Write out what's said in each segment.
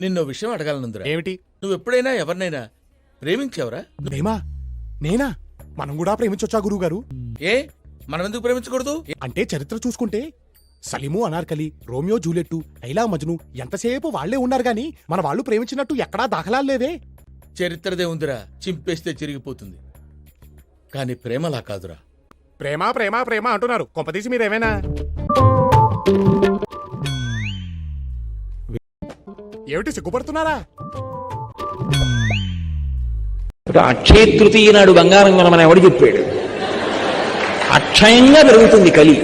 నిన్నో విషయం అడగాలనుందిరా. ఏమిటి? నువ్వు ఎప్పుడైనా ఎవరినైనా ప్రేమించావరా? ప్రేమా? నేనా? మనం కూడా ప్రేమించొచ్చా గురువు గారు? ఏ మనం ఎందుకు ప్రేమించకూడదు? అంటే చరిత్ర చూసుకుంటే సలీము అనార్కలి, రోమియో జూలియట్టు, లైలా మజ్ను ఎంతసేపు వాళ్లే ఉన్నారు గాని మన వాళ్ళు ప్రేమించినట్టు ఎక్కడా దాఖలాలు లేవే. చరిత్రదే ఉందిరా, చింపేస్తే చిరిగిపోతుంది. కానీ ప్రేమలా కాదురా. ప్రేమ ప్రేమ ప్రేమ అంటున్నారు, కొంపదీసి మీరేమైనా ఏమిటి సిగ్గుపడుతున్నారా? అక్షయ తృతీయ నాడు బంగారం కొనమని ఎవడు చెప్పాడు? అక్షయంగా పెరుగుతుంది కలి.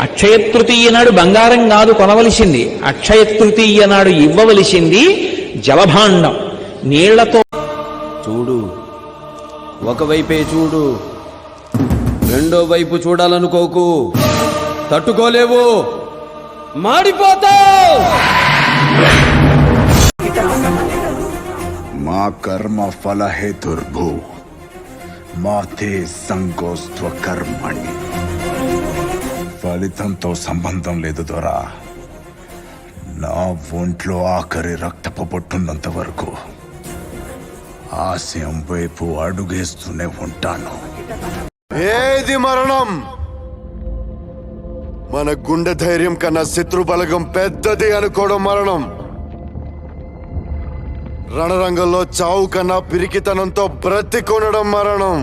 అక్షయ తృతీయ నాడు బంగారం కాదు కొనవలసింది, అక్షయ తృతీయ నాడు ఇవ్వవలసింది జలభాండం, నీళ్లతో. చూడు, ఒకవైపే చూడు, రెండో వైపు చూడాలనుకోకు, తట్టుకోలేవు, మాడిపోతావు. మా కర్మ ఫల హేతుర్భూ మాతే సంకోస్త్వ కర్మణి. ఫలితంతో సంబంధం లేదు దొరా. నా ఒంట్లో ఆఖరి రక్తపు పొట్టున్నంత వరకు ఆశయం వైపు అడుగేస్తూనే ఉంటాను. ఏది మరణం? మన గుండె ధైర్యం కన్నా శత్రు బలగం పెద్దది అనుకోవడం మరణం. రణరంగంలో చావు కన్నా పిరికితనంతో బ్రతికొనడం మరణం.